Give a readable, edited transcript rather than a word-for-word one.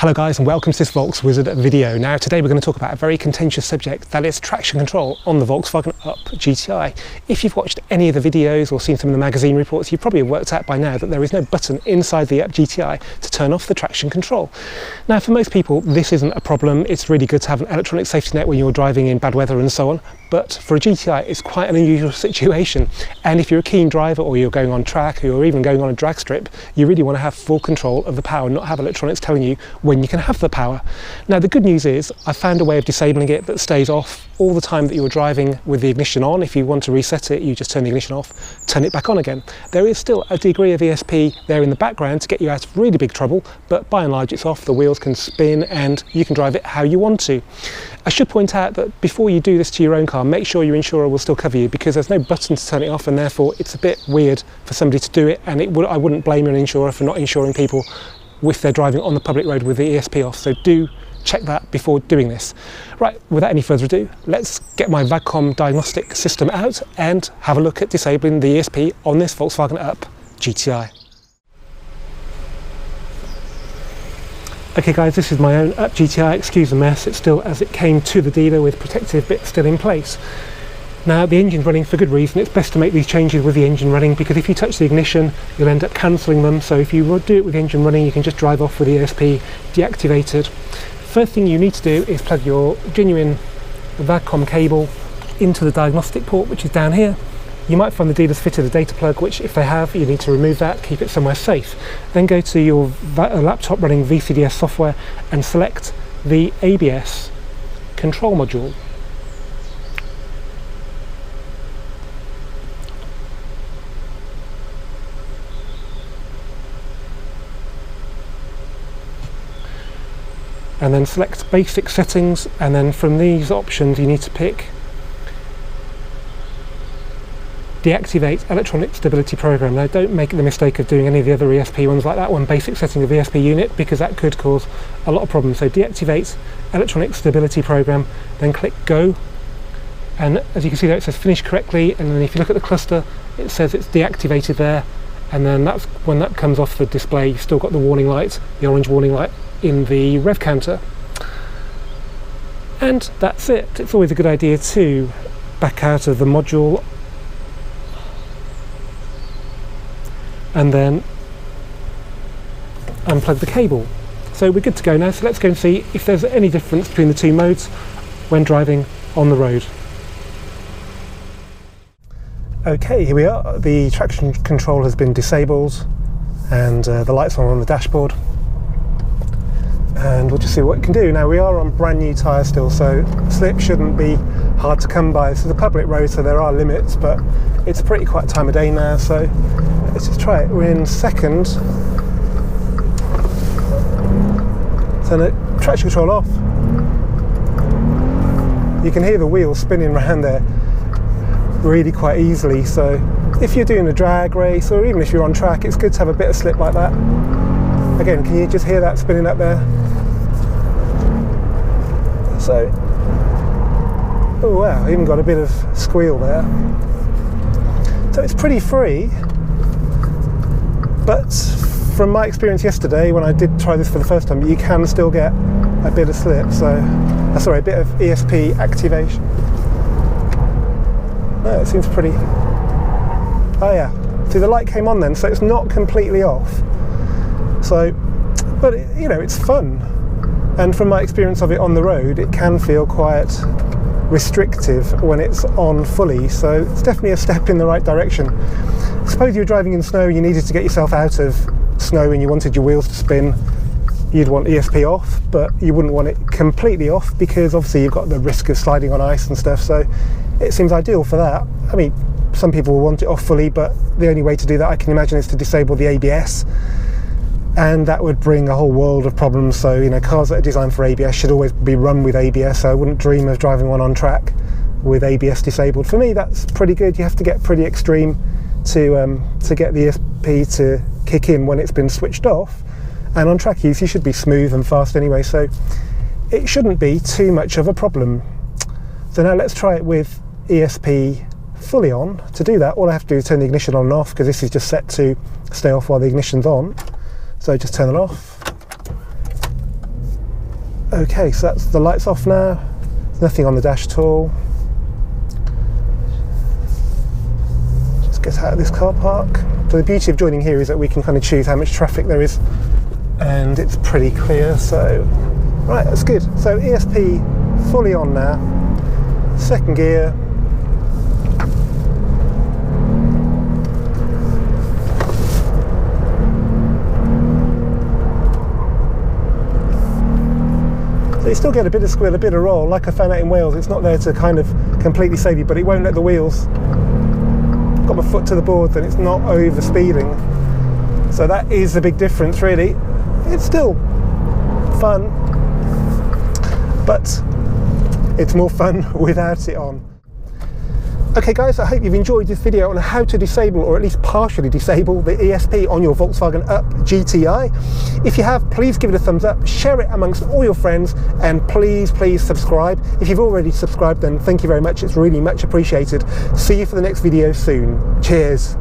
Hello guys, and welcome to this VolksWizard video. Now today we're going to talk about a very contentious subject, that is traction control on the Volkswagen Up GTI. If you've watched any of the videos or seen some of the magazine reports, you've probably worked out by now that there is no button inside the Up GTI to turn off the traction control. Now for most people this isn't a problem. It's really good to have an electronic safety net when you're driving in bad weather and so on, but for a GTI it's quite an unusual situation, and if you're a keen driver or you're going on track or you're even going on a drag strip, you really want to have full control of the power, not have electronics telling you when you can have the power. Now the good news is I found a way of disabling it that stays off all the time that you're driving with the ignition on. If you want to reset it, you just turn the ignition off, turn it back on again. There is still a degree of ESP there in the background to get you out of really big trouble, but by and large it's off, the wheels can spin and you can drive it how you want to. I should point out that before you do this to your own car, make sure your insurer will still cover you, because there's no button to turn it off, and therefore it's a bit weird for somebody to do it, and I wouldn't blame an insurer for not insuring people if they're driving on the public road with the ESP off, so do check that before doing this. Right, without any further ado, let's get my VAGCOM diagnostic system out and have a look at disabling the ESP on this Volkswagen Up GTI. Okay guys, this is my own Up GTI, excuse the mess, it's still as it came to the dealer with protective bits still in place. Now the engine's running for good reason. It's best to make these changes with the engine running, because if you touch the ignition you'll end up cancelling them, so if you do it with the engine running you can just drive off with the ESP deactivated. First thing you need to do is plug your genuine VAGCOM cable into the diagnostic port, which is down here. You might find the dealers fitted a data plug, which if they have, you need to remove that, keep it somewhere safe. Then go to your laptop running VCDS software and select the ABS control module. And then select basic settings, and then from these options you need to pick deactivate electronic stability program. Now don't make the mistake of doing any of the other ESP ones like that one, basic setting of ESP unit, because that could cause a lot of problems. So deactivate electronic stability program, then click go, and as you can see there it says finish correctly, and then if you look at the cluster it says it's deactivated there, and then that's when that comes off the display. You've still got the warning light, the orange warning light in the rev counter, and that's it. It's always a good idea to back out of the module and then unplug the cable. So we're good to go now, so let's go and see if there's any difference between the two modes when driving on the road. Okay, here we are. The traction control has been disabled and the lights are on the dashboard, and we'll just see what it can do. Now we are on brand new tyres still, so slip shouldn't be hard to come by. This is a public road, so there are limits, but it's a pretty quiet time of day now, so let's just try it. We're in second. Turn the traction control off. You can hear the wheels spinning around there really quite easily, so if you're doing a drag race or even if you're on track, it's good to have a bit of slip like that. Again, can you just hear that spinning up there? So, oh wow, even got a bit of squeal there. So it's pretty free, but from my experience yesterday when I did try this for the first time, you can still get a bit of slip, so, sorry, a bit of ESP activation. No, it seems pretty, oh yeah, see the light came on then, so it's not completely off. So, but you know, it's fun, and from my experience of it on the road, it can feel quite restrictive when it's on fully, so it's definitely a step in the right direction. Suppose you're driving in snow, you needed to get yourself out of snow and you wanted your wheels to spin, you'd want ESP off, but you wouldn't want it completely off, because obviously you've got the risk of sliding on ice and stuff, so it seems ideal for that. I mean, some people will want it off fully, but the only way to do that I can imagine is to disable the ABS, and that would bring a whole world of problems. So, you know, cars that are designed for ABS should always be run with ABS, so I wouldn't dream of driving one on track with ABS disabled. For me, that's pretty good. You have to get pretty extreme to get the ESP to kick in when it's been switched off, and on track use you should be smooth and fast anyway, so it shouldn't be too much of a problem. So now let's try it with ESP fully on. To do that, all I have to do is turn the ignition on and off, because this is just set to stay off while the ignition's on. So just turn it off. Okay, so that's the lights off now. There's nothing on the dash at all. Just get out of this car park. So the beauty of joining here is that we can kind of choose how much traffic there is, and it's pretty clear. So, right, that's good. So ESP fully on now. Second gear. So you still get a bit of squeal, a bit of roll. Like I found out in Wales, it's not there to kind of completely save you, but it won't let the wheels. Got my foot to the board, then it's not over speeding. So that is the big difference, really. It's still fun, but it's more fun without it on. Okay guys, I hope you've enjoyed this video on how to disable, or at least partially disable, the ESP on your Volkswagen Up GTI. If you have, please give it a thumbs up, share it amongst all your friends, and please subscribe. If you've already subscribed, then thank you very much, it's really much appreciated. See you for the next video soon. Cheers.